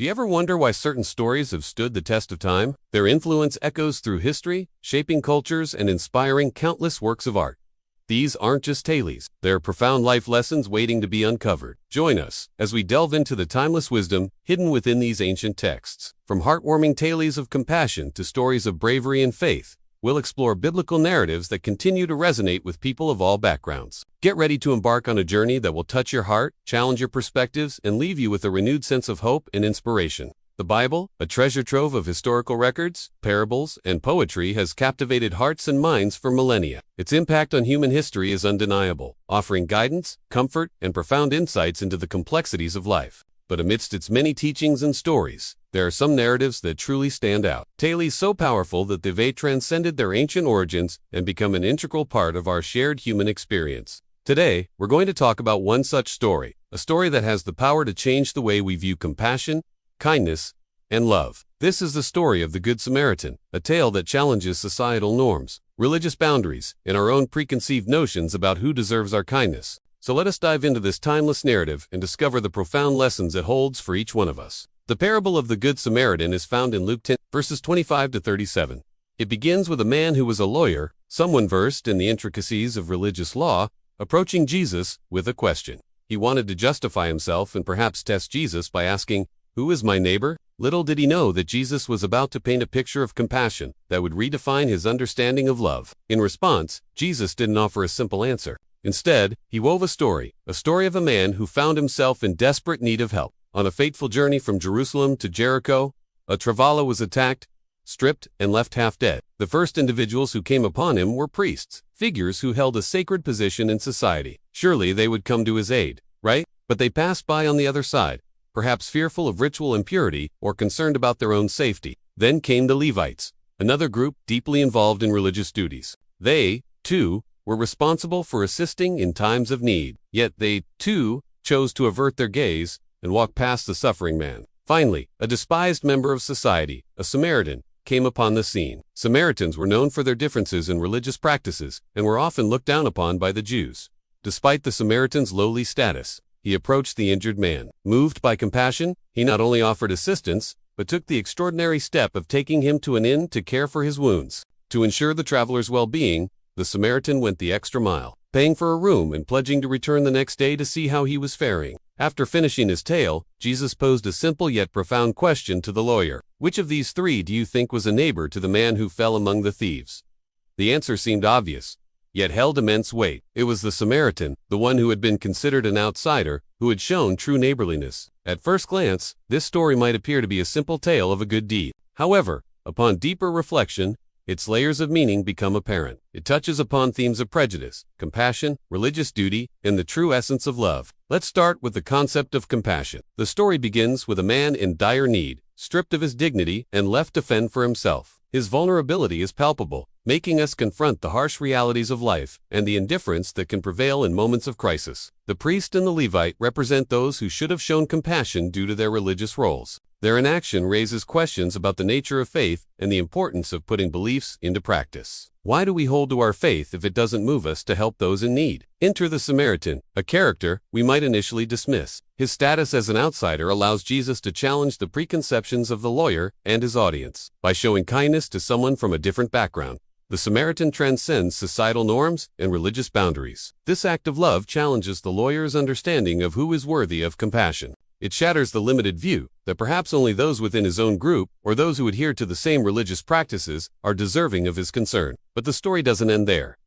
Do you ever wonder why certain stories have stood the test of time? Their influence echoes through history, shaping cultures and inspiring countless works of art. These aren't just tales, they're profound life lessons waiting to be uncovered. Join us as we delve into the timeless wisdom hidden within these ancient texts. From heartwarming tales of compassion to stories of bravery and faith, we'll explore biblical narratives that continue to resonate with people of all backgrounds. Get ready to embark on a journey that will touch your heart, challenge your perspectives, and leave you with a renewed sense of hope and inspiration. The Bible, a treasure trove of historical records, parables, and poetry, has captivated hearts and minds for millennia. Its impact on human history is undeniable, offering guidance, comfort, and profound insights into the complexities of life. But amidst its many teachings and stories, there are some narratives that truly stand out. Tales so powerful that they've transcended their ancient origins and become an integral part of our shared human experience. Today, we're going to talk about one such story, a story that has the power to change the way we view compassion, kindness, and love. This is the story of the Good Samaritan, a tale that challenges societal norms, religious boundaries, and our own preconceived notions about who deserves our kindness. So let us dive into this timeless narrative and discover the profound lessons it holds for each one of us. The parable of the Good Samaritan is found in Luke 10, verses 25 to 37. It begins with a man who was a lawyer, someone versed in the intricacies of religious law, approaching Jesus with a question. He wanted to justify himself and perhaps test Jesus by asking, "Who is my neighbor?" Little did he know that Jesus was about to paint a picture of compassion that would redefine his understanding of love. In response, Jesus didn't offer a simple answer. Instead, he wove a story of a man who found himself in desperate need of help. On a fateful journey from Jerusalem to Jericho, a traveler was attacked, stripped, and left half dead. The first individuals who came upon him were priests, figures who held a sacred position in society. Surely they would come to his aid, right? But they passed by on the other side, perhaps fearful of ritual impurity or concerned about their own safety. Then came the Levites, another group deeply involved in religious duties. They, too, were responsible for assisting in times of need. Yet they, too, chose to avert their gaze and walk past the suffering man. Finally, a despised member of society, a Samaritan, came upon the scene. Samaritans were known for their differences in religious practices and were often looked down upon by the Jews. Despite the Samaritan's lowly status, he approached the injured man. Moved by compassion, he not only offered assistance, but took the extraordinary step of taking him to an inn to care for his wounds. To ensure the traveler's well-being, the Samaritan went the extra mile, paying for a room and pledging to return the next day to see how he was faring. After finishing his tale, Jesus posed a simple yet profound question to the lawyer. Which of these three do you think was a neighbor to the man who fell among the thieves? The answer seemed obvious, yet held immense weight. It was the Samaritan, the one who had been considered an outsider, who had shown true neighborliness. At first glance, this story might appear to be a simple tale of a good deed. However, upon deeper reflection, its layers of meaning become apparent. It touches upon themes of prejudice, compassion, religious duty, and the true essence of love. Let's start with the concept of compassion. The story begins with a man in dire need, stripped of his dignity and left to fend for himself. His vulnerability is palpable, making us confront the harsh realities of life and the indifference that can prevail in moments of crisis. The priest and the Levite represent those who should have shown compassion due to their religious roles. Their inaction raises questions about the nature of faith and the importance of putting beliefs into practice. Why do we hold to our faith if it doesn't move us to help those in need? Enter the Samaritan, a character we might initially dismiss. His status as an outsider allows Jesus to challenge the preconceptions of the lawyer and his audience. By showing kindness to someone from a different background, the Samaritan transcends societal norms and religious boundaries. This act of love challenges the lawyer's understanding of who is worthy of compassion. It shatters the limited view that perhaps only those within his own group or those who adhere to the same religious practices are deserving of his concern. But the story doesn't end there.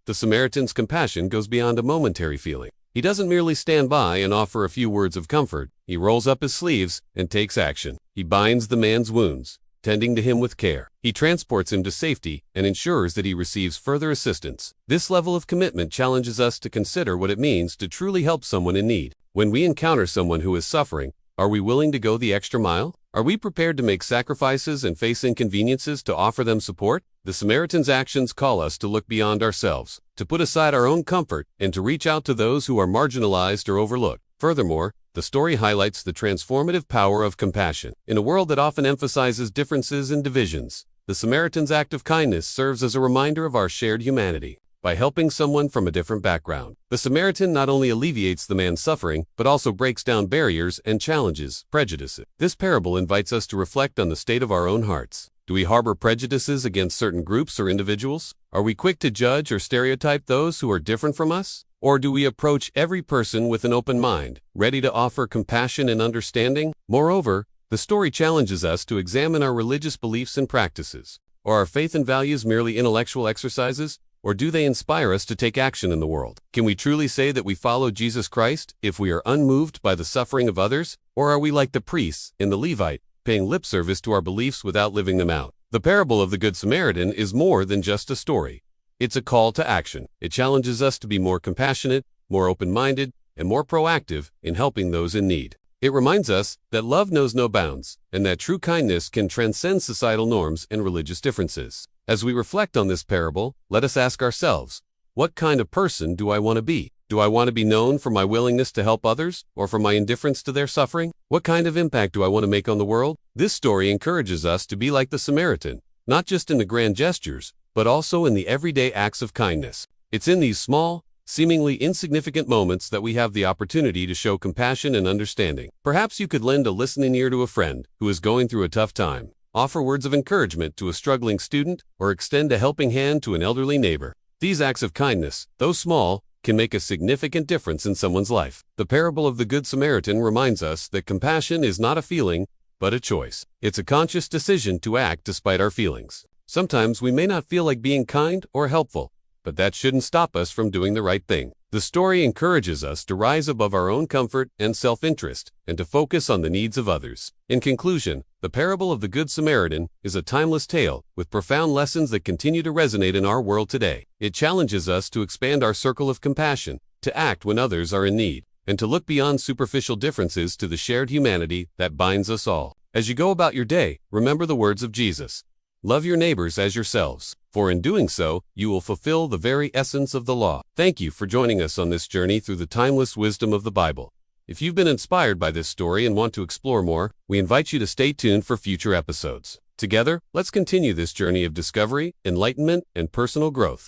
The Samaritan's compassion goes beyond a momentary feeling. He doesn't merely stand by and offer a few words of comfort. He rolls up his sleeves and takes action. He binds the man's wounds, tending to him with care. He transports him to safety and ensures that he receives further assistance. This level of commitment challenges us to consider what it means to truly help someone in need. When we encounter someone who is suffering, are we willing to go the extra mile? Are we prepared to make sacrifices and face inconveniences to offer them support? The Samaritan's actions call us to look beyond ourselves, to put aside our own comfort, and to reach out to those who are marginalized or overlooked. Furthermore, the story highlights the transformative power of compassion. In a world that often emphasizes differences and divisions, the Samaritan's act of kindness serves as a reminder of our shared humanity. by helping someone from a different background. The Samaritan not only alleviates the man's suffering, but also breaks down barriers and challenges prejudices. This parable invites us to reflect on the state of our own hearts. Do we harbor prejudices against certain groups or individuals? Are we quick to judge or stereotype those who are different from us? Or do we approach every person with an open mind, ready to offer compassion and understanding? Moreover, the story challenges us to examine our religious beliefs and practices. Are our faith and values merely intellectual exercises, or do they inspire us to take action in the world? Can we truly say that we follow Jesus Christ if we are unmoved by the suffering of others? Or are we like the priests and the Levite, paying lip service to our beliefs without living them out? The parable of the Good Samaritan is more than just a story. It's a call to action. It challenges us to be more compassionate, more open-minded, and more proactive in helping those in need. It reminds us that love knows no bounds, and that true kindness can transcend societal norms and religious differences. As we reflect on this parable, let us ask ourselves, what kind of person do I want to be? Do I want to be known for my willingness to help others, or for my indifference to their suffering? What kind of impact do I want to make on the world? This story encourages us to be like the Samaritan, not just in the grand gestures, but also in the everyday acts of kindness. It's in these small, seemingly insignificant moments that we have the opportunity to show compassion and understanding. Perhaps you could lend a listening ear to a friend who is going through a tough time, offer words of encouragement to a struggling student, or extend a helping hand to an elderly neighbor. These acts of kindness, though small, can make a significant difference in someone's life. The parable of the Good Samaritan reminds us that compassion is not a feeling, but a choice. It's a conscious decision to act despite our feelings. Sometimes we may not feel like being kind or helpful, but that shouldn't stop us from doing the right thing. The story encourages us to rise above our own comfort and self-interest and to focus on the needs of others. In conclusion, the parable of the Good Samaritan is a timeless tale with profound lessons that continue to resonate in our world today. It challenges us to expand our circle of compassion, to act when others are in need, and to look beyond superficial differences to the shared humanity that binds us all. As you go about your day, remember the words of Jesus. Love your neighbors as yourselves, for in doing so, you will fulfill the very essence of the law. Thank you for joining us on this journey through the timeless wisdom of the Bible. If you've been inspired by this story and want to explore more, we invite you to stay tuned for future episodes. Together, let's continue this journey of discovery, enlightenment, and personal growth.